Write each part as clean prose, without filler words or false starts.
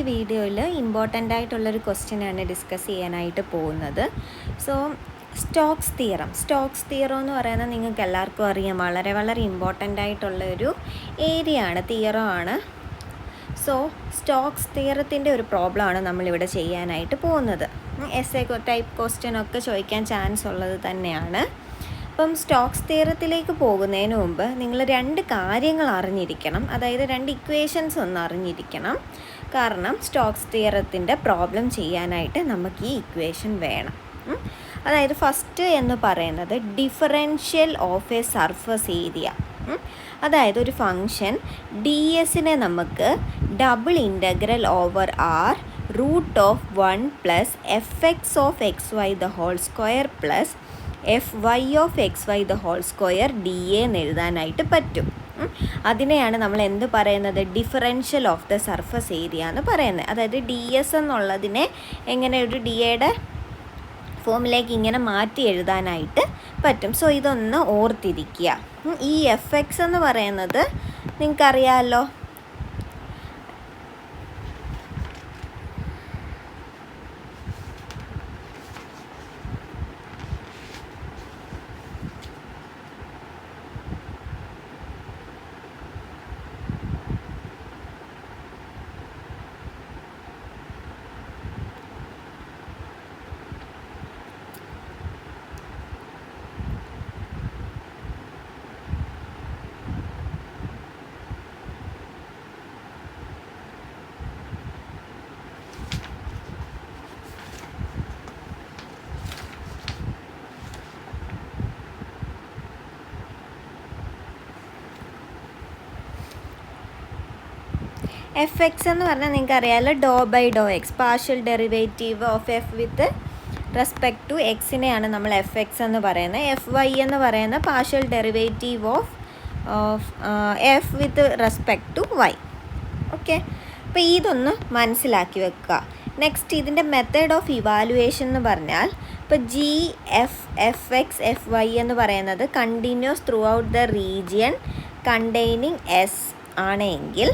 വീഡിയോയിൽ ഇമ്പോർട്ടൻ്റ് ആയിട്ടുള്ളൊരു ക്വസ്റ്റ്യനാണ് ഡിസ്കസ് ചെയ്യാനായിട്ട് പോകുന്നത്. സോ സ്റ്റോക്സ് തിയറം എന്ന് പറയുന്നത് നിങ്ങൾക്ക് എല്ലാവർക്കും അറിയാം, വളരെ വളരെ ഇമ്പോർട്ടൻ്റ് ആയിട്ടുള്ളൊരു ഏരിയ ആണ്, തിയറമാണ്. സോ സ്റ്റോക്സ് തിയറത്തിൻ്റെ ഒരു പ്രോബ്ലമാണ് നമ്മളിവിടെ ചെയ്യാനായിട്ട് പോകുന്നത്. എസ്എ ടൈപ്പ് ക്വസ്റ്റ്യൻ ഒക്കെ ചോദിക്കാൻ ചാൻസ് ഉള്ളത് തന്നെയാണ്. അപ്പം സ്റ്റോക്സ് തിയറത്തിലേക്ക് പോകുന്നതിന് മുമ്പ് നിങ്ങൾ രണ്ട് കാര്യങ്ങൾ അറിഞ്ഞിരിക്കണം, അതായത് രണ്ട് ഇക്വേഷൻസ് ഒന്ന് അറിഞ്ഞിരിക്കണം. കാരണം സ്റ്റോക്സ് തിയറത്തിൻ്റെ പ്രോബ്ലം ചെയ്യാനായിട്ട് നമുക്ക് ഈ ഇക്വേഷൻ വേണം. അതായത് ഫസ്റ്റ് എന്ന് പറയുന്നത് differential of a surface area. അതായത് ഒരു ഫങ്ഷൻ ഡി എസിനെ നമുക്ക് double integral over R root of 1 plus F X of X Y the whole square plus F Y of X Y the whole square D എന്ന് എഴുതാനായിട്ട് പറ്റും. അതിനെയാണ് നമ്മൾ എന്ത് പറയുന്നത്, differential of the surface area എന്ന് പറയുന്നത്. അതായത് ഡി എസ് എന്നുള്ളതിനെ എങ്ങനെ ഒരു ഡി എയുടെ ഫോമിലേക്ക് ഇങ്ങനെ മാറ്റി എഴുതാനായിട്ട് പറ്റും. സോ ഇതൊന്ന് ഓർത്തിരിക്കുക. ഈ എഫ് എക്സ് എന്ന് പറയുന്നത് നിങ്ങൾക്കറിയാമല്ലോ, എഫ് എക്സ് എന്ന് പറഞ്ഞാൽ നിങ്ങൾക്ക് അറിയാമല്ലോ, do by Dr x, partial derivative of f with respect to എക്സിനെയാണ് നമ്മൾ എഫ് എക്സ് എന്ന് പറയുന്നത്. എഫ് വൈ എന്ന് പറയുന്ന partial derivative of f with respect to y. Okay, അപ്പോൾ ഇതൊന്ന് മനസ്സിലാക്കി വെക്കുക. നെക്സ്റ്റ് ഇതിൻ്റെ മെത്തേഡ് ഓഫ് ഇവാലുവേഷൻ എന്ന് പറഞ്ഞാൽ, ഇപ്പോൾ G F X F Y എന്ന് പറയുന്നത് continuous throughout the region containing S ആണെങ്കിൽ,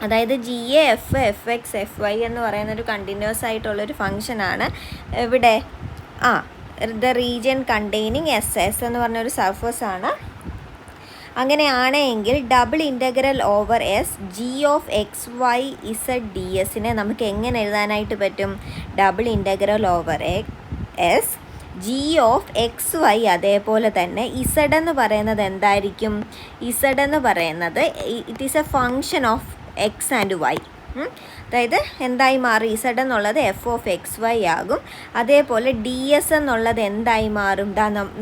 അതായത് G F X F Y എന്ന് പറയുന്ന ഒരു കണ്ടിന്യൂസ് ആയിട്ടുള്ളൊരു ഫങ്ഷനാണ്. ഇവിടെ ദ റീജിയൻ കണ്ടെയ്നിങ് എസ് എന്ന് പറഞ്ഞൊരു സർഫസ് ആണ്. അങ്ങനെയാണെങ്കിൽ double integral over S G of X Y Z D എസിനെ നമുക്ക് എങ്ങനെ എഴുതാനായിട്ട് പറ്റും, double integral over S G of X Y. അതേപോലെ തന്നെ ഇസഡ് എന്ന് പറയുന്നത് എന്തായിരിക്കും, ഇസഡ് എന്ന് പറയുന്നത് it is a function of X and Y. അതായത് എന്തായി മാറി, ഇസഡ് എന്നുള്ളത് എഫ് ഓഫ് എക്സ് വൈ ആകും. അതേപോലെ ഡി എസ് എന്നുള്ളത് എന്തായി മാറും,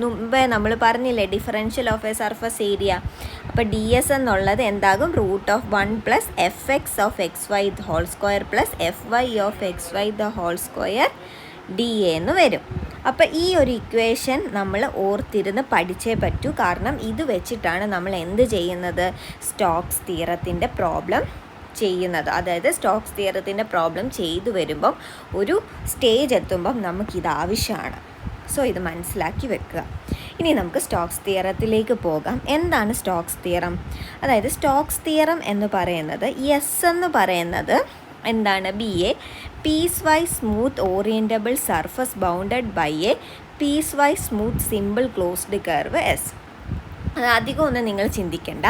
മുമ്പേ നമ്മൾ പറഞ്ഞില്ലേ differential of a surface area. അപ്പോൾ ഡി എസ് എന്നുള്ളത് എന്താകും, root of 1 plus F X of X Y the whole square plus F Y of X Y the whole square D എന്ന് വരും. അപ്പോൾ ഈ ഒരു ഇക്വേഷൻ നമ്മൾ ഓർത്തിരുന്ന് പഠിച്ചേ പറ്റൂ. കാരണം ഇത് വെച്ചിട്ടാണ് നമ്മൾ എന്ത് ചെയ്യുന്നത്, സ്റ്റോക്സ് തിയറത്തിൻ്റെ പ്രോബ്ലം ചെയ്യുന്നത്. അതായത് സ്റ്റോക്സ് തിയറത്തിൻ്റെ പ്രോബ്ലം ചെയ്തു വരുമ്പം ഒരു സ്റ്റേജ് എത്തുമ്പം നമുക്കിത് ആവശ്യമാണ്. സോ ഇത് മനസ്സിലാക്കി വെക്കുക. ഇനി നമുക്ക് സ്റ്റോക്സ് തിയറത്തിലേക്ക് പോകാം. എന്താണ് സ്റ്റോക്സ് തിയറം? അതായത് സ്റ്റോക്സ് തിയറം എന്ന് പറയുന്നത്, എസ് എന്ന് പറയുന്നത് എന്താണ്, be a piecewise smooth orientable surface bounded by a piecewise smooth simple closed curve s. അത് അധികം ഒന്നും നിങ്ങൾ ചിന്തിക്കേണ്ട.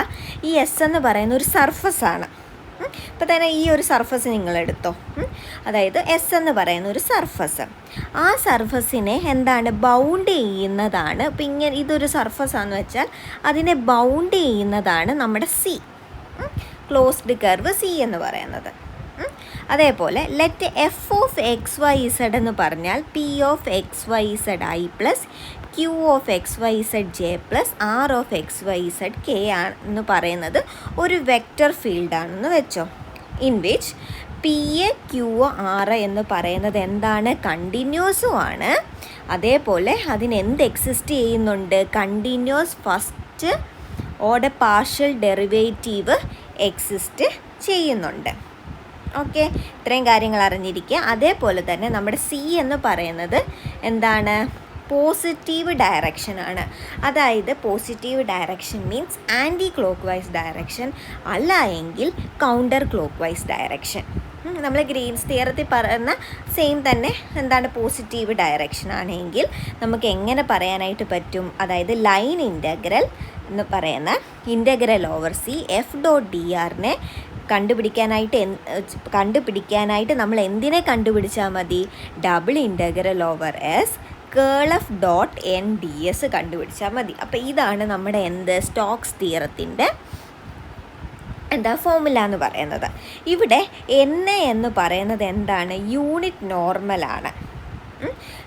ഈ എസ് എന്ന് പറയുന്ന ഒരു സർഫസാണ്. ഇപ്പോൾ തന്നെ ഈ ഒരു സർഫസ് നിങ്ങളെടുത്തോ, അതായത് എസ് എന്ന് പറയുന്ന ഒരു സർഫസ്. ആ സർഫസിനെ എന്താണ്, ബൗണ്ട് ചെയ്യുന്നതാണ്. ഇപ്പം ഇങ്ങനെ ഇതൊരു സർഫസാണെന്ന് വെച്ചാൽ അതിനെ ബൗണ്ട് ചെയ്യുന്നതാണ് നമ്മുടെ സി, ക്ലോസ്ഡ് കർവ് സി എന്ന് പറയുന്നത്. അതേപോലെ let F of X Y Z എന്ന് പറഞ്ഞാൽ P of X Y Z I plus Q of X Y Z J plus R of X Y Z K എന്ന് പറയുന്നത് ഒരു വെക്റ്റർ ഫീൽഡാണെന്ന് വെച്ചോ. In which P A Q R എന്ന് പറയുന്നത് എന്താണ്, കണ്ടിന്യൂസും ആണ്. അതേപോലെ അതിനെന്ത് എക്സിസ്റ്റ് ചെയ്യുന്നുണ്ട്, continuous first order partial derivative exist ചെയ്യുന്നുണ്ട്. ഓക്കെ, ഇത്രയും കാര്യങ്ങൾ അറിഞ്ഞിരിക്കുക. അതേപോലെ തന്നെ നമ്മുടെ സി എന്ന് പറയുന്നത് എന്താണ്, പോസിറ്റീവ് ഡയറക്ഷനാണ്. അതായത് positive direction means anti clock vice direction, അല്ല എങ്കിൽ കൗണ്ടർ ക്ലോക്ക് വൈസ് ഡയറക്ഷൻ. നമ്മൾ ഗ്രീൻസ് തിയറത്തിൽ പറയുന്ന സെയിം തന്നെ എന്താണ് പോസിറ്റീവ് ഡയറക്ഷൻ ആണെങ്കിൽ നമുക്ക് എങ്ങനെ പറയാനായിട്ട് പറ്റും? അതായത് ലൈൻ ഇൻ്റഗ്രൽ എന്ന് പറയുന്ന integral over C F dot D ആറിനെ കണ്ടുപിടിക്കാനായിട്ട് നമ്മൾ എന്തിനെ കണ്ടുപിടിച്ചാൽ മതി? Double integral over S curl F dot N D S കണ്ടുപിടിച്ചാൽ മതി. അപ്പോൾ ഇതാണ് നമ്മുടെ സ്റ്റോക്സ് തിയറത്തിൻ്റെ ഫോർമുല എന്ന് പറയുന്നത്. ഇവിടെ എൻ എന്ന് പറയുന്നത് എന്താണ്? യൂണിറ്റ് നോർമലാണ്.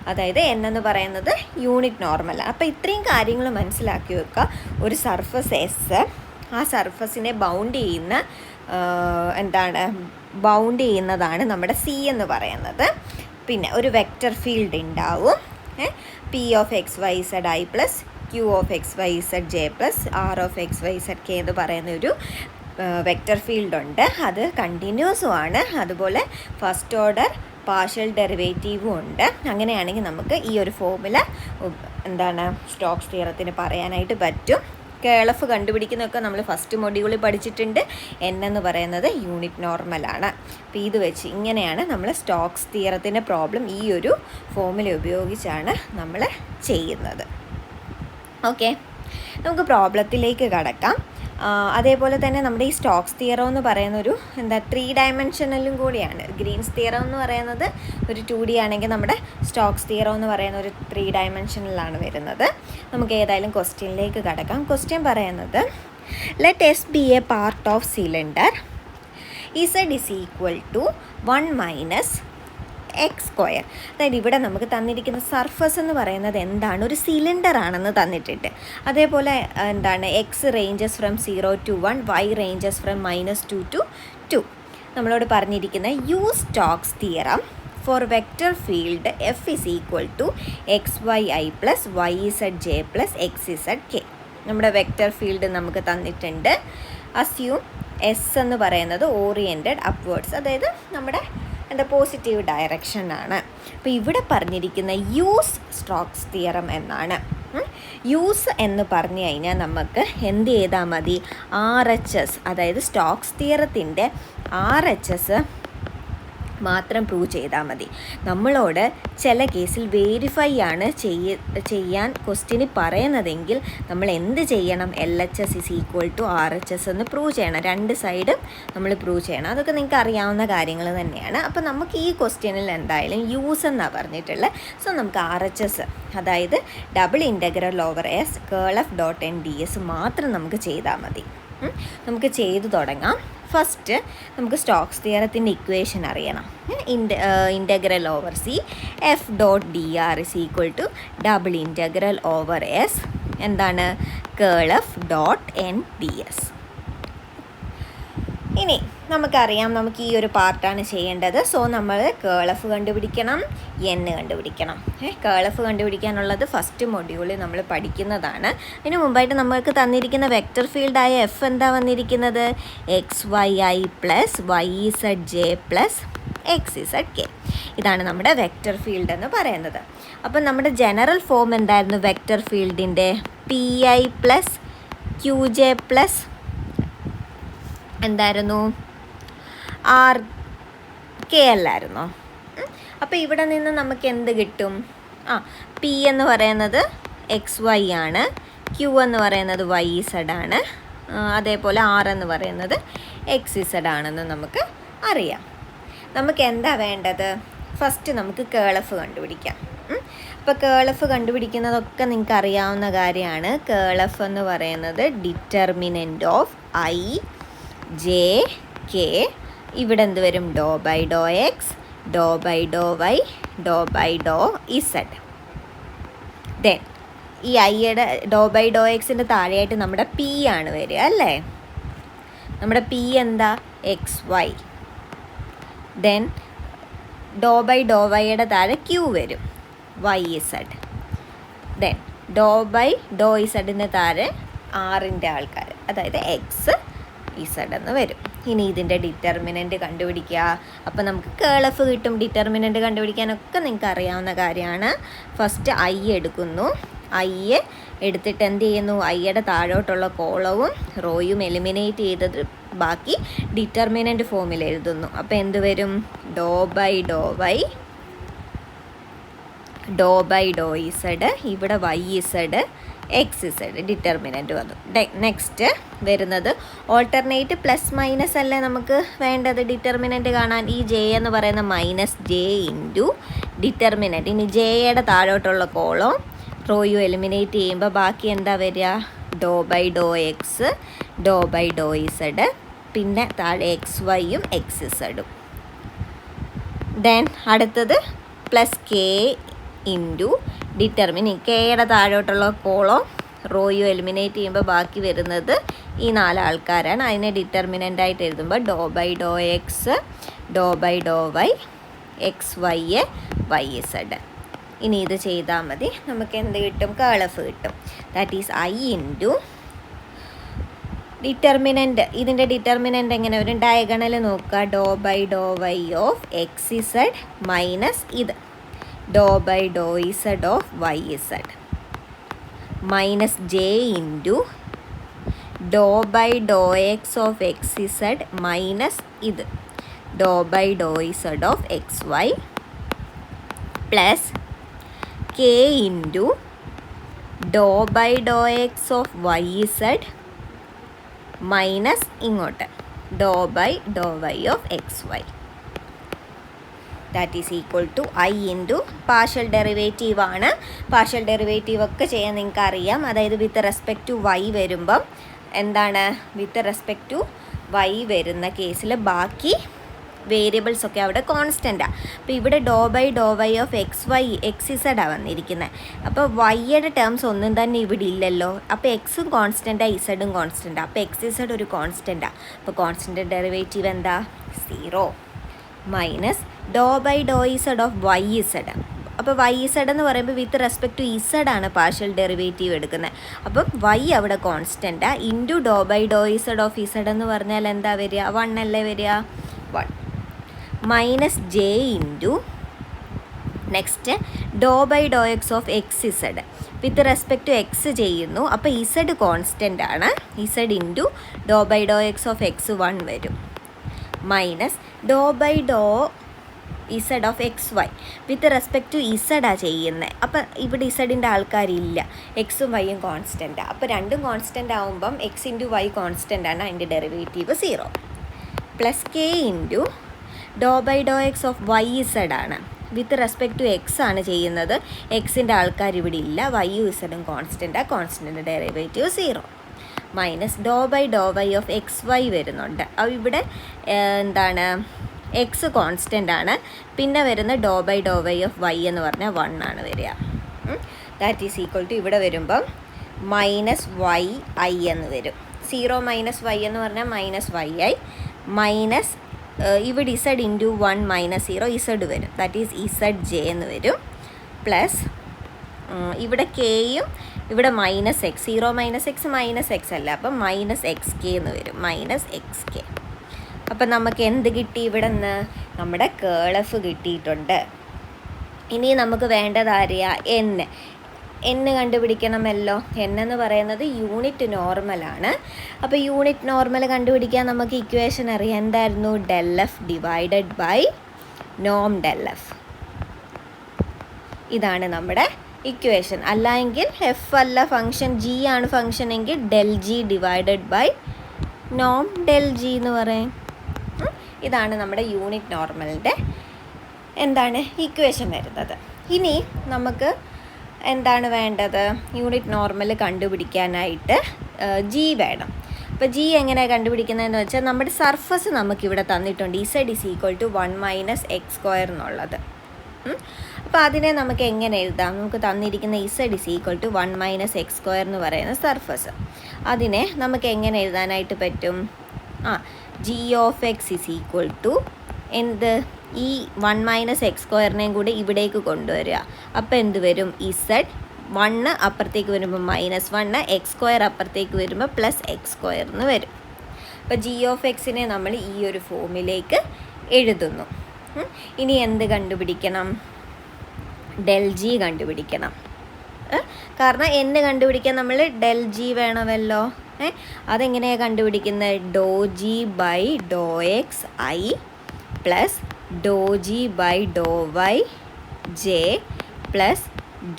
അതായത് എൻ എന്ന് പറയുന്നത് യൂണിറ്റ് നോർമലാണ്. അപ്പോൾ ഇത്രയും കാര്യങ്ങൾ മനസ്സിലാക്കി വെക്കുക. ഒരു സർഫസ് എസ്, ആ സർഫസിനെ ബൗണ്ട് ചെയ്യുന്നതാണ് നമ്മുടെ സി എന്ന് പറയുന്നത്. പിന്നെ ഒരു വെക്റ്റർ ഫീൽഡ് ഉണ്ടാവും, P of X Y Z I plus Q of X Y Z J plus R of X Y Z K എന്ന് പറയുന്ന ഒരു വെക്റ്റർ ഫീൽഡ് ഉണ്ട്. അത് കണ്ടിന്യൂസും ആണ്. അതുപോലെ ഫസ്റ്റ് ഓർഡർ പാർഷ്യൽ ഡെറിവേറ്റീവും ഉണ്ട്. അങ്ങനെയാണെങ്കിൽ നമുക്ക് ഈ ഒരു ഫോർമുല സ്റ്റോക്സ് തിയറത്തിന് പറയാനായിട്ട് പറ്റും. കേൾ എഫ് കണ്ടുപിടിക്കുന്നതൊക്കെ നമ്മൾ ഫസ്റ്റ് മൊഡ്യൂളിൽ പഠിച്ചിട്ടുണ്ട്. എൻ എന്ന് പറയുന്നത് യൂണിറ്റ് നോർമലാണ്. അപ്പോൾ ഇത് വെച്ച് ഇങ്ങനെയാണ് നമ്മൾ സ്റ്റോക്സ് തിയറത്തിൻ്റെ പ്രോബ്ലം ഈ ഒരു ഫോർമുല ഉപയോഗിച്ചാണ് നമ്മൾ ചെയ്യുന്നത്. ഓക്കെ, നമുക്ക് പ്രോബ്ലത്തിലേക്ക് കടക്കാം. അതേപോലെ തന്നെ നമ്മുടെ ഈ സ്റ്റോക്സ് തിയറം എന്ന് പറയുന്നൊരു 3 ഡയമെൻഷനലും കൂടിയാണ്. ഗ്രീൻസ് തിയറം എന്ന് പറയുന്നത് ഒരു 2D ആണെങ്കിൽ നമ്മുടെ സ്റ്റോക്സ് തിയറം എന്ന് പറയുന്ന ഒരു 3 ഡയമെൻഷനിലാണ് വരുന്നത്. നമുക്ക് ഏതായാലും ക്വസ്റ്റ്യനിലേക്ക് കടക്കാം. ക്വസ്റ്റ്യൻ പറയുന്നത് let S be a part of cylinder Z is equal to 1 - X square. അതായത് ഇവിടെ നമുക്ക് തന്നിരിക്കുന്ന സർഫസ് എന്ന് പറയുന്നത് എന്താണ്? ഒരു സിലിണ്ടർ ആണെന്ന് തന്നിട്ടുണ്ട്. അതേപോലെ X ranges from 0 to 1, Y ranges from -2 to 2. നമ്മളോട് പറഞ്ഞിരിക്കുന്ന use Stokes theorem for vector field F is equal to X Y I plus Y Z J plus X Z K. നമ്മുടെ വെക്റ്റർ ഫീൽഡ് നമുക്ക് തന്നിട്ടുണ്ട്. Assume S എന്ന് പറയുന്നത് oriented upwards, അതായത് നമ്മുടെ positive ഡയറക്ഷനാണ്. അപ്പോൾ ഇവിടെ പറഞ്ഞിരിക്കുന്ന യൂസ് സ്റ്റോക്സ് തിയറം എന്നാണ്. യൂസ് എന്ന് പറഞ്ഞു കഴിഞ്ഞാൽ നമുക്ക് എന്ത് ചെയ്താൽ മതി? RHS, അതായത് സ്റ്റോക്സ് തിയറത്തിൻ്റെ RHS മാത്രം പ്രൂവ് ചെയ്താൽ മതി. നമ്മളോട് ചില കേസിൽ വെരിഫൈ ആണ് ചെയ്യാൻ ക്വസ്റ്റ്യന് പറയുന്നതെങ്കിൽ നമ്മൾ എന്ത് ചെയ്യണം? LHS is equal to RHS എന്ന് പ്രൂവ് ചെയ്യണം. 2 സൈഡും നമ്മൾ പ്രൂവ് ചെയ്യണം. അതൊക്കെ നിങ്ങൾക്ക് അറിയാവുന്ന കാര്യങ്ങൾ തന്നെയാണ്. അപ്പോൾ നമുക്ക് ഈ ക്വസ്റ്റ്യനിൽ എന്തായാലും യൂസ് എന്നാണ് പറഞ്ഞിട്ടുള്ളത്. സോ നമുക്ക് RHS, അതായത് double integral over S curl F dot N D S മാത്രം നമുക്ക് ചെയ്താൽ മതി. നമുക്ക് ചെയ്തു തുടങ്ങാം. ഫസ്റ്റ് നമുക്ക് സ്റ്റോക്സ് തിയറത്തിൻ്റെ ഇക്വേഷൻ അറിയണം. Integral over C F dot D R is equal to double integral over S curl F dot N D S. ഇനി നമുക്കറിയാം നമുക്ക് ഈ ഒരു പാർട്ടാണ് ചെയ്യേണ്ടത്. സോ നമ്മൾ കേൾ എഫ് കണ്ടുപിടിക്കണം, എൻ കണ്ടുപിടിക്കണം. കേൾ എഫ് കണ്ടുപിടിക്കാനുള്ളത് ഫസ്റ്റ് മൊഡ്യൂളിൽ നമ്മൾ പഠിക്കുന്നതാണ്. അതിന് മുമ്പായിട്ട് നമുക്ക് തന്നിരിക്കുന്ന വെക്റ്റർ ഫീൽഡായ എഫ് എന്താ വന്നിരിക്കുന്നത്? X Y I plus Y Z J plus X Z k. ഇതാണ് നമ്മുടെ വെക്റ്റർ ഫീൽഡ് എന്ന് പറയുന്നത്. അപ്പം നമ്മുടെ ജനറൽ ഫോം എന്തായിരുന്നു വെക്റ്റർ ഫീൽഡിൻ്റെ? P i plus q j plus r k അല്ലായിരുന്നോ? അപ്പോൾ ഇവിടെ നിന്ന് നമുക്ക് എന്ത് കിട്ടും? പി എന്ന് പറയുന്നത് എക്സ് വൈ ആണ്, ക്യൂ എന്ന് പറയുന്നത് വൈ ഇസഡ് ആണ്, അതേപോലെ ആർ എന്ന് പറയുന്നത് എക്സ് ഇസഡ് ആണെന്ന് നമുക്ക് അറിയാം. നമുക്ക് എന്താ വേണ്ടത്? ഫസ്റ്റ് നമുക്ക് കേൾ എഫ് കണ്ടുപിടിക്കാം. അപ്പോൾ കേൾ എഫ് കണ്ടുപിടിക്കുന്നതൊക്കെ നിങ്ങൾക്ക് അറിയാവുന്ന കാര്യമാണ്. കേൾ എഫ് എന്ന് പറയുന്നത് determinant of i j k. ഇവിടെ എന്ത് വരും? ഡോ by Dr x, do by do y, do by Dr z. Then ഈ ഐയുടെ ഡോ ബൈ ഡോ എക്സിൻ്റെ താഴെയായിട്ട് നമ്മുടെ പി ആണ് വരിക അല്ലേ? നമ്മുടെ പി എന്താ? X y. Then do by do വൈയുടെ താഴെ ക്യൂ വരും, y z. Then do by do ഇസഡിൻ്റെ താഴെ ആറിൻ്റെ ആൾക്കാർ, അതായത് എക്സ് ഇസഡ് എന്ന് വരും. ഇനി ഇതിൻ്റെ ഡിറ്റർമിനൻ്റ് കണ്ടുപിടിക്കുക. അപ്പോൾ നമുക്ക് കേൾ എഫ് കിട്ടും. ഡിറ്റർമിനൻ്റ് കണ്ടുപിടിക്കാനൊക്കെ നിങ്ങൾക്ക് അറിയാവുന്ന കാര്യമാണ്. ഫസ്റ്റ് ഐ എടുക്കുന്നു. ഐ എടുത്തിട്ട് എന്ത് ചെയ്യുന്നു, ഐയുടെ താഴോട്ടുള്ള കോളവും റോയും എലിമിനേറ്റ് ചെയ്തത് ബാക്കി ഡിറ്റർമിനൻ്റ് ഫോമിൽ എഴുതുന്നു. അപ്പോൾ എന്ത് വരും, ഡോ ബൈ ഡോ ഇസഡ്, ഇവിടെ y z x z determinant വന്നു. നെക്സ്റ്റ് വരുന്നത് ഓൾട്ടർനേറ്റ് പ്ലസ് മൈനസ് അല്ലേ നമുക്ക് വേണ്ടത് ഡിറ്റർമിനൻ്റ് കാണാൻ. ഈ ജെ എന്ന് പറയുന്ന മൈനസ് ജെ ഇൻറ്റു ഡിറ്റർമിനൻ്റ്. ഇനി ജെയുടെ താഴോട്ടുള്ള കോളം റോയും എലിമിനേറ്റ് ചെയ്യുമ്പോൾ ബാക്കി എന്താ വരിക, do by Dr x do by Dr z, പിന്നെ താഴെ എക്സ് വൈയും എക്സ് ഇസഡും. ദെൻ അടുത്തത് പ്ലസ് കെ ഇൻറ്റു ഡിറ്റർമിനി. കെയുടെ താഴോട്ടുള്ള കോളം റോയും എലിമിനേറ്റ് ചെയ്യുമ്പോൾ ബാക്കി വരുന്നത് ഈ 4 ആൾക്കാരാണ്. അതിനെ ഡിറ്റർമിനൻ്റായിട്ട് എഴുതുമ്പോൾ do by Dr x do by do y x y y z. ഇനി ഇത് ചെയ്താൽ മതി, നമുക്ക് എന്ത് കിട്ടും, കേൾ എഫ് കിട്ടും. That is i into determinant. ഇതിൻ്റെ ഡിറ്റർമിനൻ്റ് എങ്ങനെ വരും, ഡയഗണൽ നോക്കുക, do by do y of x z minus ഇത് do by Dr z of y z minus j into do by Dr x of x z minus ഇത് do by Dr z of X y plus k into do by Dr x of y z minus ഇങ്ങോട്ട് do by do y of X y. That is equal to i into partial derivative ആണ്. Partial derivative ഒക്കെ ചെയ്യാൻ നിങ്ങൾക്ക് അറിയാം. അതായത് with respect to Y വരുമ്പം എന്താണ്, with respect to Y വരുന്ന കേസിൽ ബാക്കി വേരിയബിൾസ് ഒക്കെ അവിടെ കോൺസ്റ്റൻറ്റാണ്. അപ്പോൾ ഇവിടെ do by do y of X y x ഇസഡാണ് വന്നിരിക്കുന്നത്. അപ്പോൾ വൈയുടെ ടേംസ് ഒന്നും തന്നെ ഇവിടെ ഇല്ലല്ലോ. അപ്പോൾ എക്സും കോൺസ്റ്റൻറ്റാണ്, ഇസഡും കോൺസ്റ്റൻറ്റാണ്. അപ്പോൾ എക്സ് ഇസഡ് ഒരു കോൺസ്റ്റൻറ്റാണ്. അപ്പോൾ കോൺസ്റ്റൻ്റ് ഡെറിവേറ്റീവ് എന്താ, 0 minus do by Dr z of y z. അപ്പോൾ വൈ ഇസഡ് എന്ന് പറയുമ്പോൾ വിത്ത് റെസ്പെക്ട് ടു ഇസഡാണ് പാർഷ്യൽ ഡെറിവേറ്റീവ് എടുക്കുന്നത്. അപ്പം വൈ അവിടെ കോൺസ്റ്റൻറ്റാണ് into do by Dr z of z എന്ന് പറഞ്ഞാൽ എന്താ വരിക, 1 അല്ലേ വരിക, 1 minus j into next do by Dr x of x z. With respect to x ചെയ്യുന്നു. അപ്പോൾ ഇസഡ് കോൺസ്റ്റൻ്റ് ആണ്, z into do by Dr x of X 1 വരും minus do by Dr z of X y. With respect to ഇസഡാണ് ചെയ്യുന്നത്. അപ്പം ഇവിടെ ഇസഡിൻ്റെ ആൾക്കാരില്ല, എക്സും വൈയും കോൺസ്റ്റൻ്റാണ്. അപ്പോൾ രണ്ടും കോൺസ്റ്റൻ്റ് ആകുമ്പം എക്സ് ഇൻറ്റു വൈ കോൺസ്റ്റൻ്റ് ആണ്, അതിൻ്റെ derivative 0 plus k into do by Dr x of y z ആണ്. വിത്ത് റെസ്പെക്ട് ടു എക്സ് ആണ് ചെയ്യുന്നത്, എക്സിൻ്റെ ആൾക്കാർ ഇവിടെ ഇല്ല, വൈയും ഇസഡും കോൺസ്റ്റൻ്റാണ്, constant derivative 0 minus do by do y of X y വരുന്നുണ്ട്. അപ്പോൾ ഇവിടെ എന്താണ്, എക്സ് കോൺസ്റ്റൻ്റ് ആണ്, പിന്നെ വരുന്ന do by do y of y എന്ന് പറഞ്ഞാൽ 1 ആണ് വരിക. ദാറ്റ് ഈസ് ഈക്വൽ ടു ഇവിടെ വരുമ്പം മൈനസ് വൈ ഐ എന്ന് വരും. 0 മൈനസ് വൈ എന്ന് പറഞ്ഞാൽ മൈനസ് വൈ ഐ മൈനസ് ഇവിടെ ഇസഡ് ഇൻറ്റു 1 മൈനസ് 0 ഇസഡ് വരും. ദാറ്റ് ഈസ് ഇസഡ് ജെ എന്ന് വരും പ്ലസ് ഇവിടെ കെയും ഇവിടെ minus X, 0 minus X minus X അല്ല, അപ്പം മൈനസ് എക്സ് കെ എന്ന് വരും, മൈനസ് എക്സ് കെ. അപ്പം നമുക്ക് എന്ത് കിട്ടി, ഇവിടെ നിന്ന് നമ്മുടെ കേൾ എഫ് കിട്ടിയിട്ടുണ്ട്. ഇനി നമുക്ക് വേണ്ടത് അറിയാ എൻ കണ്ടുപിടിക്കണമല്ലോ. എൻ എന്ന് പറയുന്നത് യൂണിറ്റ് നോർമലാണ്. അപ്പോൾ യൂണിറ്റ് നോർമൽ കണ്ടുപിടിക്കാൻ നമുക്ക് ഇക്വേഷൻ അറിയാം. എന്തായിരുന്നു, ഡെൽ എഫ് ഡിവൈഡഡ് ബൈ നോം ഡെൽ എഫ്. ഇതാണ് നമ്മുടെ ഇക്വേഷൻ. അല്ലെങ്കിൽ എഫ് അല്ല ഫങ്ഷൻ, ജി ആണ് ഫങ്ഷൻ എങ്കിൽ ഡെൽ ജി ഡിവൈഡഡ് ബൈ നോം ഡെൽ ജി എന്ന് പറയും. ഇതാണ് നമ്മുടെ യൂണിറ്റ് നോർമലിൻ്റെ എന്താണ് ഇക്വേഷൻ വരുന്നത്. ഇനി നമുക്ക് എന്താണ് വേണ്ടത്, യൂണിറ്റ് നോർമൽ കണ്ടുപിടിക്കാനായിട്ട് ജി വേണം. അപ്പോൾ ജി എങ്ങനെ കണ്ടുപിടിക്കുന്നതെന്ന് വെച്ചാൽ നമ്മുടെ സർഫസ് നമുക്കിവിടെ തന്നിട്ടുണ്ട്, z is equal to 1 minus x square എന്നുള്ളത്. അപ്പോൾ അതിനെ നമുക്ക് എങ്ങനെ എഴുതാം, നമുക്ക് തന്നിരിക്കുന്ന z is equal to 1 minus x square എന്ന് പറയുന്ന സർഫസ്. അതിനെ നമുക്ക് എങ്ങനെ എഴുതാനായിട്ട് പറ്റും, g of x is equal to എന്ത്, ഈ 1 മൈനസ് എക്സ് സ്ക്വയറിനെയും കൂടി ഇവിടേക്ക് കൊണ്ടുവരിക. അപ്പോൾ എന്ത് വരും, ഇസഡ് 1 അപ്പുറത്തേക്ക് വരുമ്പോൾ -1, എക്സ് സ്ക്വയർ അപ്പുറത്തേക്ക് വരുമ്പോൾ പ്ലസ് എക്സ് സ്ക്വയർ എന്ന് വരും. അപ്പോൾ ജി ഓഫ് എക്സിനെ നമ്മൾ ഈ ഒരു ഫോമിലേക്ക് എഴുതുന്നു. ഇനി എന്ത് കണ്ടുപിടിക്കണം, ഡെൽ ജി കണ്ടുപിടിക്കണം. കാരണം n കണ്ടുപിടിക്കാൻ നമ്മൾ ഡെൽ ജി വേണമല്ലോ. അതെങ്ങനെയാണ് കണ്ടുപിടിക്കുന്നത്? Do g by Dr x i plus do g by do y j plus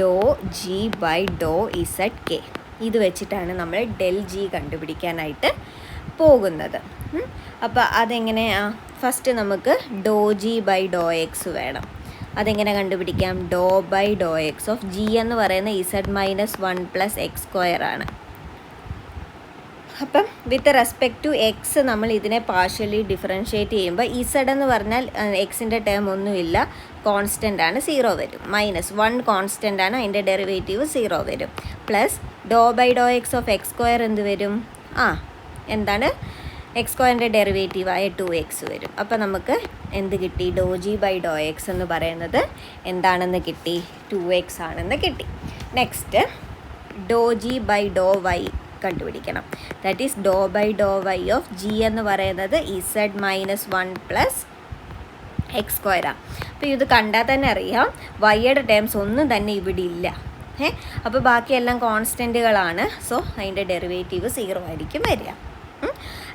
do g by Dr z k. ഇത് വെച്ചിട്ടാണ് നമ്മൾ ഡെൽ ജി കണ്ടുപിടിക്കാനായിട്ട് പോകുന്നത്. അപ്പോൾ അതെങ്ങനെയാണ്? ഫസ്റ്റ് നമുക്ക് do g by Dr x വേണം. അതെങ്ങനെ കണ്ടുപിടിക്കാം? Do by Dr x of g എന്ന് പറയുന്ന z minus 1 plus x square ആണ്. അപ്പം വിത്ത് റെസ്പെക്ട് ടു എക്സ് നമ്മൾ ഇതിനെ പാർഷ്യലി ഡിഫറൻഷ്യേറ്റ് ചെയ്യുമ്പോൾ ഇസഡ് എന്ന് പറഞ്ഞാൽ എക്സിൻ്റെ ടേം ഒന്നുമില്ല, കോൺസ്റ്റൻ്റ് ആണ്, 0 വരും. -1 കോൺസ്റ്റൻ്റ് ആണ്, അതിൻ്റെ ഡെറിവേറ്റീവ് 0 വരും. Plus doh by Dr x of x square എന്ത് വരും? എന്താണ്? എക്സ് സ്ക്വയറിൻ്റെ ഡെറിവേറ്റീവായ 2x വരും. അപ്പോൾ നമുക്ക് എന്ത് കിട്ടി? Do g by Dr x എന്ന് പറയുന്നത് എന്താണെന്ന് കിട്ടി? 2x ആണെന്ന് കിട്ടി. Next do g by do y കണ്ടുപിടിക്കണം. That is Dr by do y of g എന്ന് പറയുന്നത് ഇസഡ് മൈനസ് 1 പ്ലസ് എക്സ് സ്ക്വയറാണ്. അപ്പോൾ ഇത് കണ്ടാൽ തന്നെ അറിയാം വൈയുടെ ടേംസ് ഒന്നും തന്നെ ഇവിടെ ഇല്ല. അപ്പോൾ ബാക്കിയെല്ലാം കോൺസ്റ്റൻറ്റുകളാണ്. സോ അതിൻ്റെ ഡെറിവേറ്റീവ് 0 ആയിരിക്കും വരിക.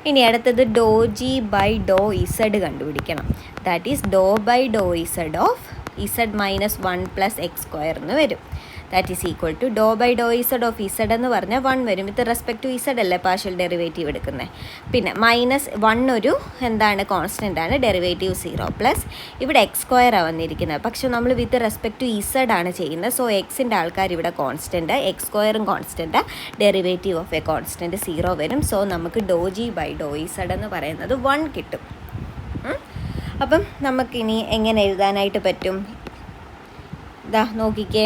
ഇനി അടുത്തത് doh g by Dr z കണ്ടുപിടിക്കണം. That is Dr by Dr z of z minus 1 plus x square എന്ന് വരും. That is equal to doh by Dr z of z എന്ന് പറഞ്ഞാൽ 1 വരും. വിത്ത് റെസ്പെക്ട് ടു ഇസഡ് അല്ലേ partial derivative എടുക്കുന്നത്. പിന്നെ -1 ഒരു എന്താണ്? കോൺസ്റ്റൻ്റ് ആണ്, ഡെറിവേറ്റീവ് 0 പ്ലസ് ഇവിടെ എക്സ് സ്ക്വയറാണ് വന്നിരിക്കുന്നത്. പക്ഷെ നമ്മൾ വിത്ത് റെസ്പെക്ട് ടു ഇസഡ് ആണ് ചെയ്യുന്നത്. സോ എക്സിൻ്റെ ആൾക്കാർ ഇവിടെ കോൺസ്റ്റൻ്റ്, എക്സ് സ്ക്വയറും constant, derivative of A constant 0 വരും. സോ നമുക്ക് do g by Dr z എന്ന് പറയുന്നത് 1 കിട്ടും. അപ്പം നമുക്കിനി എങ്ങനെ എഴുതാനായിട്ട് പറ്റും? ഇതാ നോക്കിക്കേ,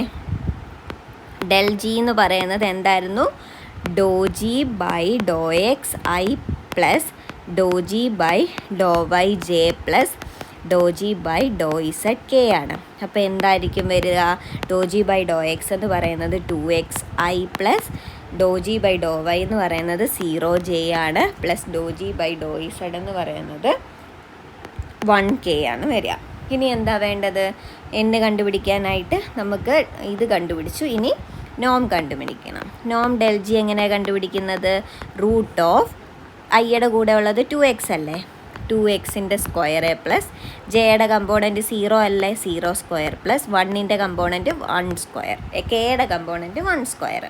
ഡെൽ ജി എന്ന് പറയുന്നത് എന്തായിരുന്നു? Do g by Dr x i plus do g by do y j plus do g by Dr z k ആണ്. അപ്പോൾ എന്തായിരിക്കും വരിക? Do g by Dr x എന്ന് പറയുന്നത് 2x i plus do g by do y എന്ന് പറയുന്നത് 0j ആണ്, plus do g by Dr z എന്ന് പറയുന്നത് 1k ആണ് വരിക. ഇനി എന്താ വേണ്ടത്? n കണ്ടുപിടിക്കാനായിട്ട് നമുക്ക് ഇത് കണ്ടുപിടിച്ചു. ഇനി നോം കണ്ടുപിടിക്കണം. നോം ഡെൽ ജി എങ്ങനെയാണ് കണ്ടുപിടിക്കുന്നത്? റൂട്ട് ഓഫ് ഐയുടെ കൂടെ ഉള്ളത് 2x അല്ലേ, 2xൻ്റെ സ്ക്വയർ പ്ലസ് ജെയുടെ കമ്പോണൻറ്റ് 0 അല്ലേ, 0 സ്ക്വയർ പ്ലസ് 1ൻ്റെ കമ്പോണൻറ്റ് 1 സ്ക്വയർ, കെയുടെ component 1 square.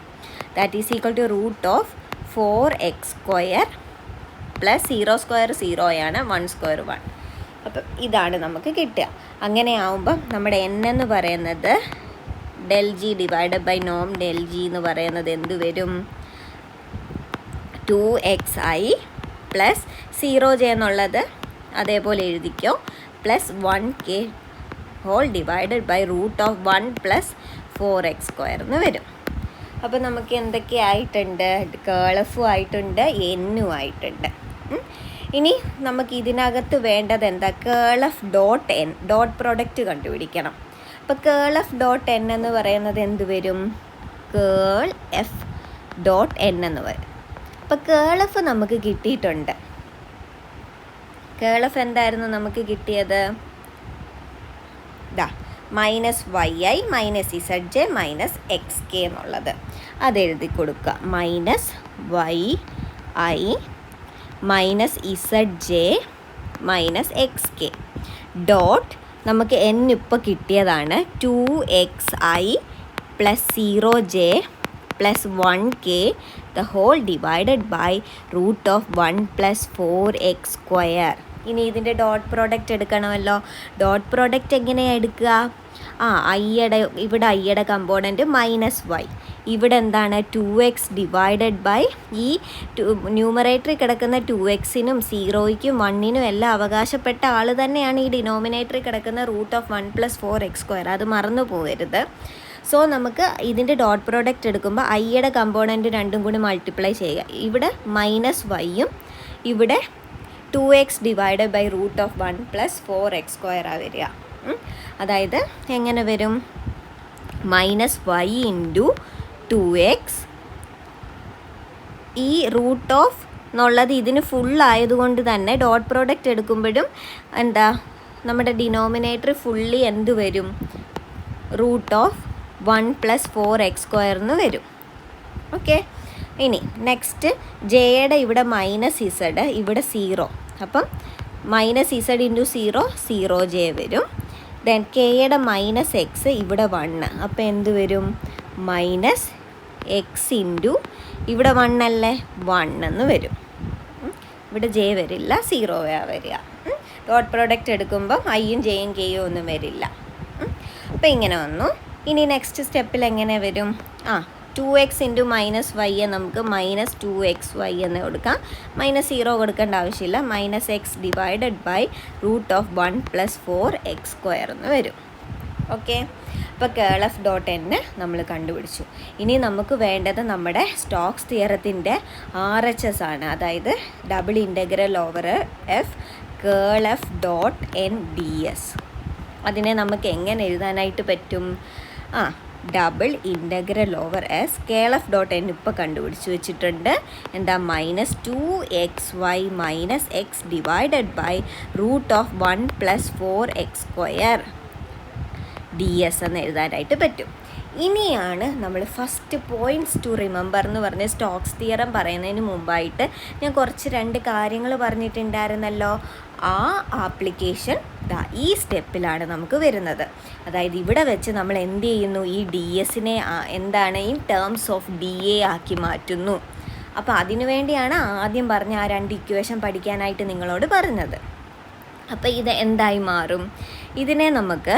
That is equal to root of 4x square plus 0 square 0 ആണ്, 1 സ്ക്വയർ 1. അപ്പം ഇതാണ് നമുക്ക് കിട്ടുക. അങ്ങനെ ആവുമ്പം നമ്മുടെ n എന്ന് പറയുന്നത് ഡെൽ ജി ഡിവൈഡഡ് ബൈ നോം ഡെൽ ജി എന്ന് പറയുന്നത് എന്ത് വരും? 2xi പ്ലസ് 0j എന്നുള്ളത് അതേപോലെ എഴുതിക്കോ, plus 1k whole divided by root of 1 plus 4x square എന്ന് വരും. അപ്പോൾ നമുക്ക് എന്തൊക്കെ ആയിട്ടുണ്ട്? കേൾ എഫും ആയിട്ടുണ്ട്, എന്നും ആയിട്ടുണ്ട്. ഇനി നമുക്ക് ഇതിനകത്ത് വേണ്ടത് എന്താ? കേൾ F dot N, dot product കണ്ടുപിടിക്കണം. അപ്പോൾ കേൾ എഫ് ഡോട്ട് എൻ എന്ന് പറയുന്നത് എന്ത് വരും? കേൾ എഫ് ഡോട്ട് എൻ എന്ന് വരും. അപ്പോൾ കേൾ എഫ് നമുക്ക് കിട്ടിയിട്ടുണ്ട്. കേൾ എഫ് എന്തായിരുന്നു നമുക്ക് കിട്ടിയത്? -yi minus z j minus x k എന്നുള്ളത് അതെഴുതി കൊടുക്കുക. -yi minus z j minus x k dot നമുക്ക് n ഇപ്പോൾ കിട്ടിയതാണ് 2xi plus 0j plus 1k the whole divided by root of 1 plus 4x square. ഇനി ഇതിൻ്റെ ഡോട്ട് പ്രോഡക്റ്റ് എടുക്കണമല്ലോ. Dot product എങ്ങനെയാണ് എടുക്കുക? ഇവിടെ ഐയുടെ കമ്പോണൻറ്റ് -y, ഇവിടെ എന്താണ്? 2x ഡിവൈഡഡ് ബൈ ഈ ന്യൂമറേറ്ററിൽ കിടക്കുന്ന 2xനും 0യ്ക്കും 1നും എല്ലാം അവകാശപ്പെട്ട ആൾ തന്നെയാണ് ഈ ഡിനോമിനേറ്ററിൽ കിടക്കുന്ന root of 1 plus 4x square. അത് മറന്നു പോകരുത്. സോ നമുക്ക് ഇതിൻ്റെ ഡോട്ട് പ്രോഡക്റ്റ് എടുക്കുമ്പോൾ ഐയുടെ കമ്പോണൻറ്റ് രണ്ടും കൂടി മൾട്ടിപ്ലൈ ചെയ്യുക. ഇവിടെ -yയും ഇവിടെ 2x divided by root of 1 plus 4x സ്ക്വയറാണ് വരിക. അതായത് എങ്ങനെ വരും? -y ഇൻറ്റു 2x, ഈ റൂട്ട് ഓഫ് എന്നുള്ളത് ഇതിന് ഫുള്ളായതുകൊണ്ട് തന്നെ ഡോട്ട് പ്രോഡക്റ്റ് എടുക്കുമ്പോഴും എന്താ നമ്മുടെ ഡിനോമിനേറ്റർ ഫുള്ളി എന്ത് വരും? റൂട്ട് ഓഫ് 1 + 4x² എന്ന് വരും. ഓക്കെ, ഇനി നെക്സ്റ്റ് ജെയുടെ ഇവിടെ -z, ഇവിടെ 0. അപ്പം -z × 0 0j വരും. ദെൻ കെയുടെ -x ഇവിടെ 1. അപ്പോൾ എന്ത് വരും? -x × ഇവിടെ 1 അല്ലേ, 1 എന്ന് വരും. ഇവിടെ ജെ വരില്ല, 0 വരിക. ഡോട്ട് പ്രോഡക്റ്റ് എടുക്കുമ്പം ഐയും ജെയും കെയും ഒന്നും വരില്ല. അപ്പോൾ ഇങ്ങനെ വന്നു. ഇനി നെക്സ്റ്റ് സ്റ്റെപ്പിൽ എങ്ങനെ വരും? 2x × -y നമുക്ക് -2xy എന്ന് കൊടുക്കാം. -0 കൊടുക്കേണ്ട ആവശ്യമില്ല. -x / √1 + 4x² എന്ന് വരും. ഓക്കെ, അപ്പോൾ കേൾ എഫ് ഡോട്ട് എൻ നമ്മൾ കണ്ടുപിടിച്ചു. ഇനി നമുക്ക് വേണ്ടത് നമ്മുടെ സ്റ്റോക്സ് തിയറത്തിൻ്റെ RHS ആണ്. അതായത് ഡബിൾ ഇൻ്റഗ്രൽ ഓവർ എഫ് കേൾ എഫ് ഡോട്ട് എൻ DS. അതിനെ നമുക്ക് എങ്ങനെ എഴുതാനായിട്ട് പറ്റും? Double integral over S curl F dot N ഇപ്പോൾ കണ്ടുപിടിച്ച് വെച്ചിട്ടുണ്ട്. എന്താ? -2xy - x / √1 + 4x² DS എന്ന് എഴുതാനായിട്ട് പറ്റും. ഇനിയാണ് നമ്മൾ ഫസ്റ്റ് പോയിൻറ്റ്സ് ടു റിമെമ്പർ എന്ന് പറഞ്ഞ് സ്റ്റോക്സ് തിയറം പറയുന്നതിന് മുമ്പായിട്ട് ഞാൻ കുറച്ച് 2 കാര്യങ്ങൾ പറഞ്ഞിട്ടുണ്ടായിരുന്നല്ലോ. ആ ആപ്ലിക്കേഷൻ ഈ സ്റ്റെപ്പിലാണ് നമുക്ക് വരുന്നത്. അതായത് ഇവിടെ വെച്ച് നമ്മൾ എന്ത് ചെയ്യുന്നു? ഈ DS-നെ എന്താണ് ഇൻ ടേംസ് ഓഫ് DA ആക്കി മാറ്റുന്നു. അപ്പോൾ അതിനു വേണ്ടിയാണ് ആദ്യം പറഞ്ഞ ആ 2 ഇക്വേഷൻ പഠിക്കാനായിട്ട് നിങ്ങളോട് പറഞ്ഞത്. അപ്പോൾ ഇത് എന്തായി മാറും? ഇതിനെ നമുക്ക്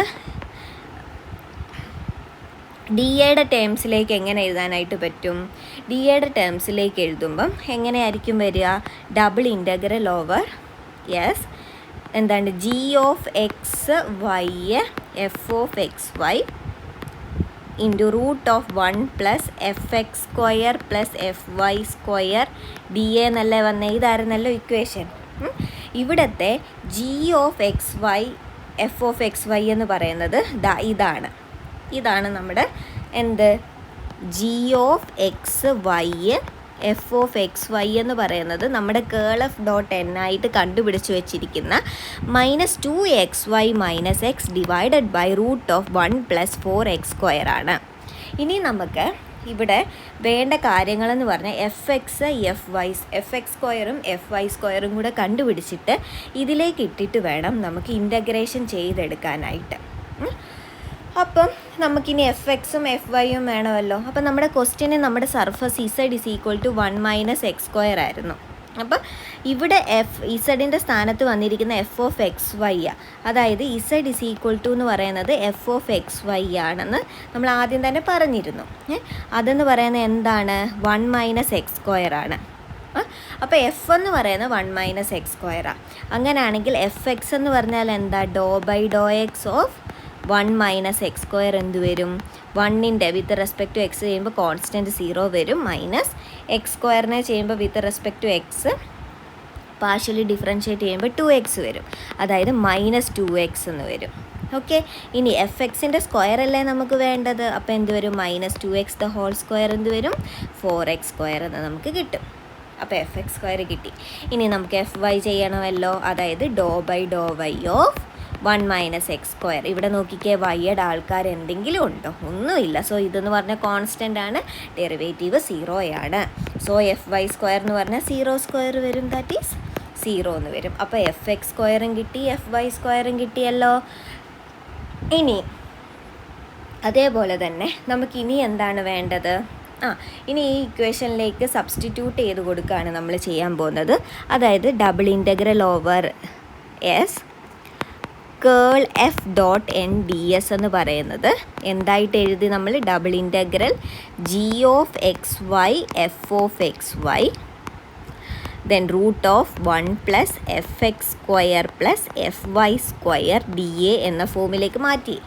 DAയുടെ ടേംസിലേക്ക് എങ്ങനെ എഴുതാനായിട്ട് പറ്റും? DAയുടെ ടേംസിലേക്ക് എഴുതുമ്പം എങ്ങനെയായിരിക്കും വരിക? ഡബിൾ ഇൻ്റഗ്രൽ ഓവർ എന്താണ് g(x)(y) f(x)(y) × √1 + fx² + fy² DA എന്നല്ലേ വന്നേ? ഇതായിരുന്നല്ലോ ഇക്വേഷൻ. ഇവിടുത്തെ g(xy) f(xy) എന്ന് പറയുന്നത് ഇതാണ് നമ്മുടെ എന്ത്? g(xy) f(xy) എന്ന് പറയുന്നത് നമ്മുടെ കേൾ എഫ് ഡോട്ട് എൻ ആയിട്ട് കണ്ടുപിടിച്ച് വെച്ചിരിക്കുന്ന -2xy - x / √1 + 4x² ആണ്. ഇനി നമുക്ക് ഇവിടെ വേണ്ട കാര്യങ്ങളെന്ന് പറഞ്ഞാൽ fx²ഉം fy² കൂടെ കണ്ടുപിടിച്ചിട്ട് ഇതിലേക്ക് ഇട്ടിട്ട് വേണം നമുക്ക് ഇൻ്റഗ്രേഷൻ ചെയ്തെടുക്കാനായിട്ട്. അപ്പം നമുക്കിനി എഫ്എക്സും FYയും വേണമല്ലോ. അപ്പം നമ്മുടെ ക്വസ്റ്റ്യന് നമ്മുടെ സർഫസ് Z = 1 - x² ആയിരുന്നു. അപ്പം ഇവിടെ ഇസഡിൻ്റെ സ്ഥാനത്ത് വന്നിരിക്കുന്ന f(xy) അതായത് Z = എന്ന് പറയുന്നത് f(xy) ആണെന്ന് നമ്മൾ ആദ്യം തന്നെ പറഞ്ഞിരുന്നു. അതെന്ന് പറയുന്നത് എന്താണ്? 1 - x² ആണ്. അപ്പോൾ എഫ് എന്ന് പറയുന്നത് 1 - x². അങ്ങനെയാണെങ്കിൽ fx എന്ന് പറഞ്ഞാൽ എന്താ? ∂/∂x ഓഫ് 1 - x² എന്ത് വരും? 1ൻ്റെ വിത്ത് റെസ്പെക്ട് ടു എക്സ് ചെയ്യുമ്പോൾ കോൺസ്റ്റൻറ്റ് 0 വരും. -x² ചെയ്യുമ്പോൾ with respect to x partially differentiate ചെയ്യുമ്പോൾ 2x വരും. അതായത് -2x എന്ന് വരും. ഓക്കെ, ഇനി fxൻ്റെ സ്ക്വയർ അല്ലേ നമുക്ക് വേണ്ടത്. അപ്പോൾ എന്ത് വരും? -2x² എന്ത് വരും? 4x² എന്ന് നമുക്ക് കിട്ടും. അപ്പോൾ fx² കിട്ടി. ഇനി നമുക്ക് fy ചെയ്യണമല്ലോ. അതായത് ∂/∂y ഓഫ് 1 - x². ഇവിടെ നോക്കിക്കേ, വൈയുടെ ആൾക്കാർ എന്തെങ്കിലും ഉണ്ടോ? ഒന്നുമില്ല. സോ ഇതെന്ന് പറഞ്ഞാൽ കോൺസ്റ്റൻ്റ് ആണ്, ഡെറിവേറ്റീവ് 0 ആണ്. സോ fy² എന്ന് പറഞ്ഞാൽ 0² വരും. ദാറ്റ് ഈസ് 0 എന്ന് വരും. അപ്പോൾ fx² കിട്ടി, fy² കിട്ടിയല്ലോ. ഇനി അതേപോലെ തന്നെ നമുക്കിനി എന്താണ് വേണ്ടത്? ഇനി ഈ ഇക്വേഷനിലേക്ക് സബ്സ്റ്റിറ്റ്യൂട്ട് ചെയ്ത് കൊടുക്കുകയാണ് നമ്മൾ ചെയ്യാൻ പോകുന്നത്. അതായത് double integral over S curl F dot N DS എന്ന് പറയുന്നത് എന്തായിട്ട് എഴുതി നമ്മൾ? Double integral g(xy) f(xy) then √1 + fx² + fy² DA എന്ന ഫോമിലേക്ക് മാറ്റി.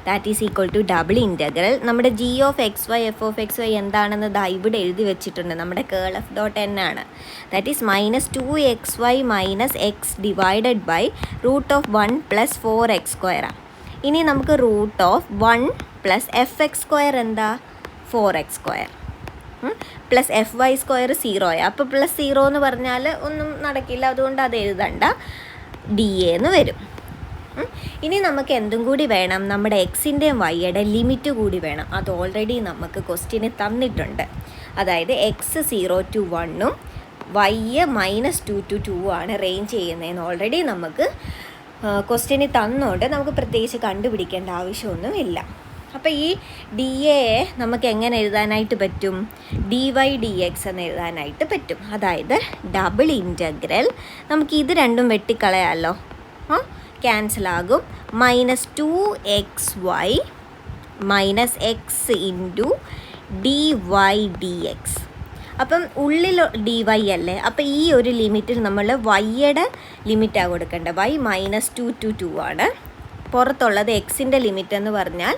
That is equal to double integral നമ്മുടെ g(xy) f(xy) എന്താണെന്ന് ഇവിടെ എഴുതി വെച്ചിട്ടുണ്ട്. നമ്മുടെ കേൾ എഫ് ഡോട്ട് എൻ ആണ്. That is -2xy - x / √1 + 4x². ഇനി നമുക്ക് √1 + fx² എന്താ? 4x² + fy² 0. അപ്പോൾ +0 എന്ന് പറഞ്ഞാൽ ഒന്നും നടക്കില്ല. അതുകൊണ്ട് അത് എഴുതണ്ട. DA എന്ന് വരും. ഇനി നമുക്ക് എന്തും കൂടി വേണം, നമ്മുടെ എക്സിൻ്റെയും വൈയുടെ ലിമിറ്റ് കൂടി വേണം. അത് ഓൾറെഡി നമുക്ക് ക്വസ്റ്റ്യന് തന്നിട്ടുണ്ട്. അതായത് എക്സ് 0 to 1 വൈ -2 to 2 ആണ് റേഞ്ച് ചെയ്യുന്നതെന്ന് ഓൾറെഡി നമുക്ക് ക്വസ്റ്റ്യന് തന്നുകൊണ്ട് നമുക്ക് പ്രത്യേകിച്ച് കണ്ടുപിടിക്കേണ്ട ആവശ്യമൊന്നുമില്ല. അപ്പോൾ ഈ ഡി എയെ നമുക്ക് എങ്ങനെ എഴുതാനായിട്ട് പറ്റും, dy/dx എന്ന് എഴുതാനായിട്ട് പറ്റും. അതായത് ഡബിൾ ഇൻ്റഗ്രൽ, നമുക്ക് ഇത് രണ്ടും വെട്ടിക്കളയാമല്ലോ, ക്യാൻസലാകും. -2xy - x dy/dx. അപ്പം ഉള്ളിൽ dy അല്ലേ, അപ്പോൾ ഈ ഒരു ലിമിറ്റിൽ നമ്മൾ വൈയുടെ ലിമിറ്റാണ് കൊടുക്കേണ്ടത്. y -2 to 2 ആണ്. പുറത്തുള്ളത് എക്സിൻ്റെ ലിമിറ്റ് എന്ന് പറഞ്ഞാൽ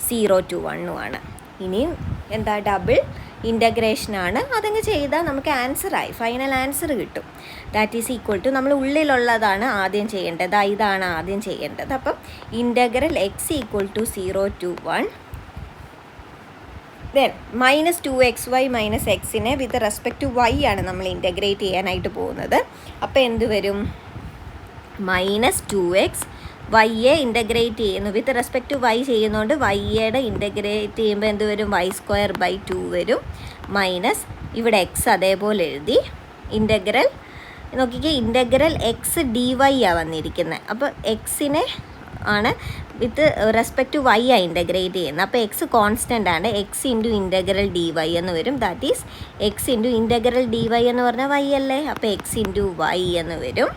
0 to 1 ആണ്. ഇനിയും എന്താ, ഡബിൾ ഇൻ്റഗ്രേഷനാണ്. അതങ്ങ് ചെയ്താൽ നമുക്ക് ആൻസറായി, ഫൈനൽ ആൻസർ കിട്ടും. ദാറ്റ് ഈസ് ഈക്വൽ ടു, നമ്മൾ ഉള്ളിലുള്ളതാണ് ആദ്യം ചെയ്യേണ്ടത്, ഇതാണ് ആദ്യം ചെയ്യേണ്ടത്. അപ്പം integral x = 0 to 1 then -2xy - എക്സിനെ വിത്ത് റെസ്പെക്ട് ടു y ആണ് നമ്മൾ ഇൻ്റഗ്രേറ്റ് ചെയ്യാനായിട്ട് പോകുന്നത്. അപ്പോൾ എന്ത് വരും, -2x വൈയെ ഇൻ്റഗ്രേറ്റ് ചെയ്യുന്നു, വിത്ത് റെസ്പെക്ട് ടു y ചെയ്യുന്നതുകൊണ്ട് വൈയുടെ ഇൻ്റഗ്രേറ്റ് ചെയ്യുമ്പോൾ എന്ത് വരും, y² 2 വരും. മൈനസ് ഇവിടെ x അതേപോലെ എഴുതി. ഇൻ്റഗ്രൽ നോക്കിക്കേ, ഇൻ്റഗ്രൽ x dy വന്നിരിക്കുന്നത്. അപ്പോൾ എക്സിനെ ആണ് with respect to y integrate ചെയ്യുന്നത്. അപ്പോൾ x കോൺസ്റ്റൻ്റ് ആണ്, x × ഇൻ്റഗ്രൽ dy എന്ന് വരും. That is x × integral dy എന്ന് പറഞ്ഞാൽ y അല്ലേ, അപ്പോൾ x × y എന്ന് വരും.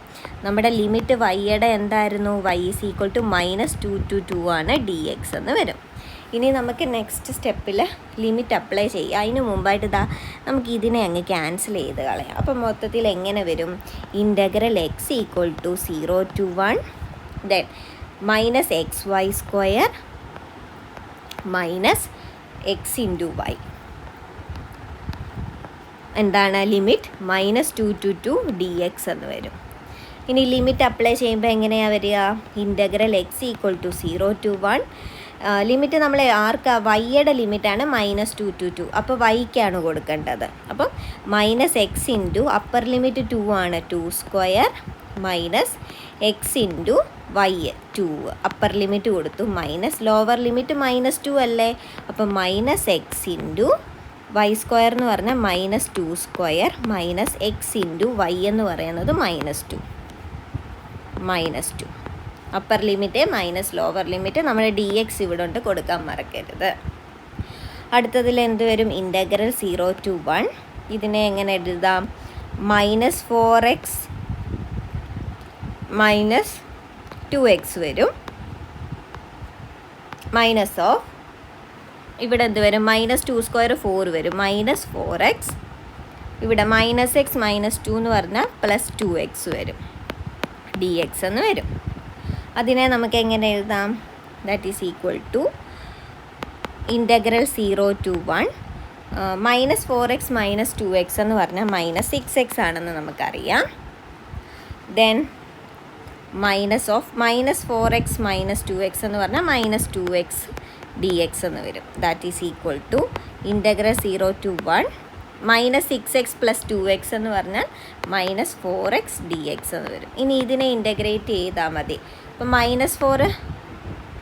നമ്മുടെ ലിമിറ്റ് വൈയുടെ എന്തായിരുന്നു, y = -2 to 2 ആണ്, dx എന്ന് വരും. ഇനി നമുക്ക് നെക്സ്റ്റ് സ്റ്റെപ്പിൽ ലിമിറ്റ് അപ്ലൈ ചെയ്യാം. അതിന് മുമ്പായിട്ട് നമുക്ക് ഇതിനെ അങ്ങ് ക്യാൻസൽ ചെയ്ത് കളയാം. അപ്പം മൊത്തത്തിൽ എങ്ങനെ വരും, integral x = 0 to 1 then -xy² - x × y. എന്താണ് ലിമിറ്റ്, -2 to 2 dx എന്ന് വരും. ഇനി ലിമിറ്റ് അപ്ലൈ ചെയ്യുമ്പോൾ എങ്ങനെയാണ് വരിക, ഇൻ്റഗ്രൽ x = 0 to 1 ലിമിറ്റ് നമ്മൾ ആർക്കാ, വൈയുടെ ലിമിറ്റാണ് -2 to 2. അപ്പോൾ വൈക്കാണ് കൊടുക്കേണ്ടത്. അപ്പം -x × അപ്പർ ലിമിറ്റ് 2 ആണ്, 2² - x × y 2 അപ്പർ ലിമിറ്റ് കൊടുത്തു, മൈനസ് ലോവർ ലിമിറ്റ് -2 അല്ലേ, അപ്പം -x × y² എന്ന് പറഞ്ഞാൽ -2² - x × y എന്ന് പറയുന്നത് -2 upper limit minus lower limit. നമ്മുടെ dx ഇവിടെ ഉണ്ട്, കൊടുക്കാൻ മറക്കരുത്. അടുത്തതിൽ എന്ത് വരും, ഇൻ്റഗ്രൽ 0 to 1 ഇതിനെ എങ്ങനെ എഴുതാം, -4x - 2x വരും. മൈനസ് ഓഫ് ഇവിടെ എന്ത് വരും, -2² 4 വരും, -4x ഇവിടെ -x - 2 എന്ന് പറഞ്ഞാൽ +2x വരും, dx എന്ന് വരും. അതിനെ നമുക്ക് എങ്ങനെ എഴുതാം, that is equal to integral 0 to 1 -4x - 2x എന്ന് പറഞ്ഞാൽ -6x ആണെന്ന് നമുക്കറിയാം. Then minus of -4x - 2x എന്ന് പറഞ്ഞാൽ -2x dx എന്ന് വരും. That is equal to integral 0 to 1 -6x + 2x എന്ന് പറഞ്ഞാൽ -4x dx എന്ന് വരും. ഇനി ഇതിനെ ഇൻ്റഗ്രേറ്റ് ചെയ്താൽ മതി. അപ്പം -4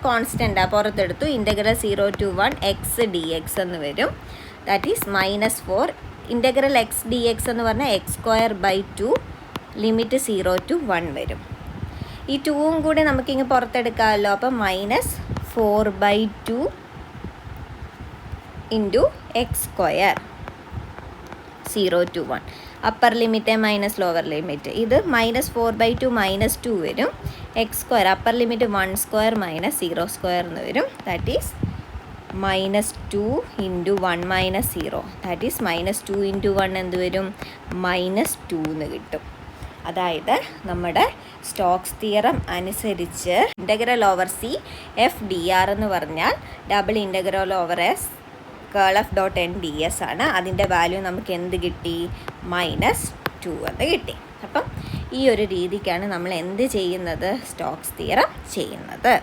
കോൺസ്റ്റൻ്റാണ്, പുറത്തെടുത്തു. ഇൻ്റഗ്രൽ 0 to 1 x dx എന്ന് വരും. That is -4 integral x dx എന്ന് പറഞ്ഞാൽ x² 2 ലിമിറ്റ് 0 to 1 വരും. ഈ 2ഉം കൂടി നമുക്കിങ്ങ് പുറത്തെടുക്കാമല്ലോ. അപ്പം -4/2 × x² 0 to 1 upper limit minus lower limit. ഇത് -4/2 -2 വരും. x² അപ്പർ ലിമിറ്റ് 1² - 0² എന്ന് വരും. ദാറ്റ് ഈസ് -2 × 1 - 0 ദാറ്റ് ഈസ് -2 × 1 എന്ത് വരും, -2 എന്ന് കിട്ടും. അതായത് നമ്മുടെ സ്റ്റോക്സ് തിയറം അനുസരിച്ച് ഇൻ്റഗ്രൽ ഓവർ C f(dr) എന്ന് പറഞ്ഞാൽ double integral over S curl(f)(n) ds ആണ്. അതിൻ്റെ വാല്യൂ നമുക്ക് എന്ത് കിട്ടി, -2 എന്ന് കിട്ടി. അപ്പം ഈ ഒരു രീതിക്കാണ് നമ്മൾ എന്ത് ചെയ്യുന്നത്, സ്റ്റോക്സ് തിയറം ചെയ്യുന്നത്.